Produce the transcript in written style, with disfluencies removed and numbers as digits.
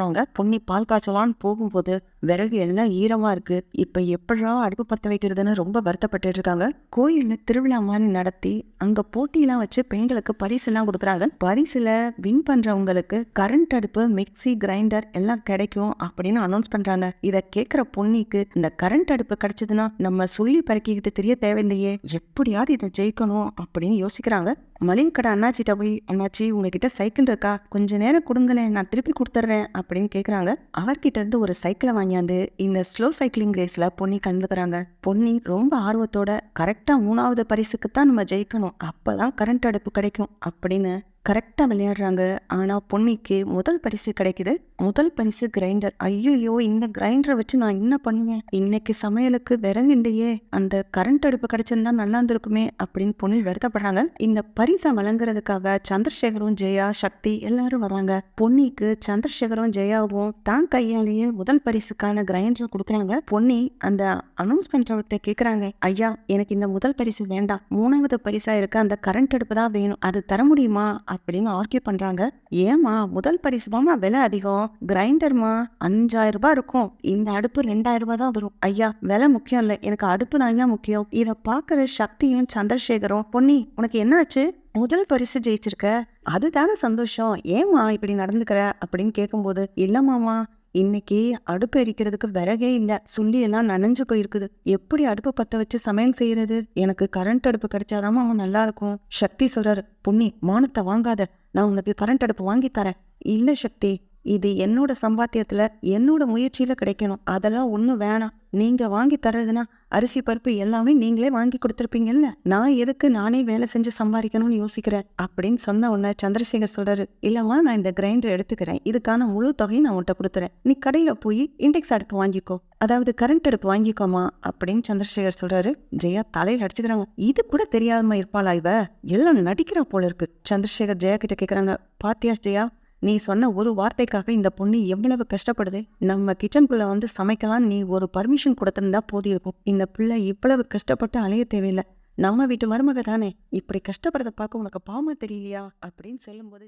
அவங்க பொன்னி பால் காய்ச்சலான்னு போகும்போது விறகு எல்லாம் ஈரமா இருக்கு. இப்ப எப்படா அடுப்பு பத்த வைக்கிறதுன்னு ரொம்ப வருத்தப்பட்டு இருக்காங்க. கோயில்ல திருவிழா மாதிரி நடத்தி அங்க போட்டியெல்லாம் வச்சு பெண்களுக்கு பரிசு எல்லாம் கொடுக்குறாங்க. பரிசுல வின் பண்றவங்களுக்கு கரண்ட் அடுப்பு, மிக்சி, கிரைண்டர் எல்லாம் கிடைக்கும் அப்படின்னு அனௌன்ஸ் பண்றாங்க. இத கேக்குற பொன்னிக்கு இந்த கரண்ட் அடுப்பு கிடைச்சதுன்னா நம்ம சொல்லி பறக்கிக்கிட்டு தெரிய தேவையில்லையே, எப்படியாவது இதை ஜெயிக்கணும் அப்படின்னு யோசிக்கிறாங்க. மளிகை கடை அண்ணாச்சிட்ட போய், அண்ணாச்சி உங்ககிட்ட சைக்கிள் இருக்கா, கொஞ்ச நேரம் கொடுங்களேன், நான் திருப்பி கொடுத்துட்றேன் அப்படின்னு கேக்குறாங்க. அவர்கிட்ட இருந்து ஒரு சைக்கிளை வாங்கியாந்து இந்த ஸ்லோ சைக்கிளிங் ரேஸ்ல பொன்னி கலந்துக்கிறாங்க. பொன்னி ரொம்ப ஆர்வத்தோட கரெக்டா 3வது பரிசுக்கு தான் நம்ம ஜெயிக்கணும், அப்பதான் கரண்ட் அடுப்பு கிடைக்கும் அப்படின்னு கரெக்டா விளையாடுறாங்க. ஆனா பொன்னிக்கு முதல் பரிசு கிடைக்குது. முதல் பரிசு கிரைண்டர். ஐயோ, இந்த கிரைண்டரை வச்சு நான் என்ன பண்ணுவேன், இன்னைக்கு சமையலுக்கு விறகு இல்லையே, அந்த கரண்ட் அடுப்பு கிடைச்சிருந்தா நல்லா இருந்திருக்குமே அப்படின்னு பொன்னி வருத்தப்படுறாங்க. இந்த பரிசை வழங்குறதுக்காக சந்திரசேகரும், ஜெயா, சக்தி எல்லாரும் வராங்க. பொன்னிக்கு சந்திரசேகரும் ஜெயாவும் தான் கையாலேயே முதல் பரிசுக்கான கிரைண்டரை கொடுக்குறாங்க. பொன்னி அந்த அனௌன்ஸ் பண்றவர்கிட்ட கேக்குறாங்க, ஐயா எனக்கு இந்த முதல் பரிசு வேண்டாம், 3வது பரிசா இருக்க அந்த கரண்ட் அடுப்பு தான் வேணும், அது தர முடியுமா அப்படின்னு ஆர்கியூ பண்றாங்க. ஏமா, முதல் பரிசு தாமா விலை அதிகம், கிரைண்டர்மா 5000 ரூபாய் இருக்கும், இந்த அடுப்பு 2000 ரூபாய் தான் வரும். ஐயா விலை முக்கியம் இல்லை, எனக்கு அடுப்பு தான் முக்கியம். இதை பாக்குற சக்தியும் சந்திரசேகரும், பொன்னி உனக்கு என்ன ஆச்சு, முதல் பரிசு ஜெயிச்சிருக்க, அதுதானே சந்தோஷம், ஏமா இப்படி நடந்துக்கிற அப்படின்னு கேட்கும்போது, இல்லமாமா இன்னைக்கு அடுப்பு எரிக்கிறதுக்கு விறகே இல்ல, சுள்ளி எல்லாம் நனைஞ்சு போயிருக்குது, எப்படி அடுப்பு பத்த வச்சு சமையல் செய்யறது, எனக்கு கரண்ட் அடுப்பு கிடைச்சாதாமா அவன் நல்லா இருக்கும். சக்தி சொல்றாரு, பொன்னி மானத்தை வாங்காத, நான் உனக்கு கரண்ட் அடுப்பு வாங்கி தரேன். இல்ல சக்தி, இது என்னோட சம்பாத்தியத்துல என்னோட முயற்சியில கிடைக்கணும், அதெல்லாம் ஒண்ணும் வேணாம், நீங்க வாங்கி தர்றதுன்னா அரிசி பருப்பு எல்லாமே நீங்களே வாங்கி கொடுத்துருப்பீங்கல்ல, நான் எதுக்கு நானே வேலை செஞ்சு சம்பாதிக்கணும்னு யோசிக்கிறேன் அப்படின்னு சொன்ன உடனே சந்திரசேகர் சொல்றாரு, இல்லம்மா நான் இந்த கிரைண்டர் எடுத்துக்கிறேன், இதுக்கான முழு தொகையும் நான் உன்கிட்ட கொடுத்துறேன், நீ கடையில போய் இண்டெக்ஸ் அடுப்பு வாங்கிக்கோ, அதாவது கரண்ட் அடுப்பு வாங்கிக்கோமா அப்படின்னு சந்திரசேகர் சொல்றாரு. ஜெயா தலையில அடிச்சுக்கிறாங்க, இது கூட தெரியாதமா இருப்பாளா இவ, எல்லாம் நடிக்கிறா போல இருக்கு. சந்திரசேகர் ஜெயா கிட்ட கேக்குறாங்க, பாத்தியா ஜெயா, நீ சொன்ன ஒரு வார்த்தைக்காக இந்த பொண்ணு எவ்வளவு கஷ்டப்படுது, நம்ம கிச்சனுக்குள்ள வந்து சமைக்கலாம் நீ ஒரு பர்மிஷன் கொடுத்திருந்தா போதி இருக்கும், இந்த பிள்ளை இவ்வளவு கஷ்டப்பட்டு அலைய தேவையில்லை, நம்ம வீட்டு மருமக தானே, இப்படி கஷ்டப்படுறத பார்க்க உனக்கு பாவமா தெரியலையா அப்படின்னு சொல்லும் போது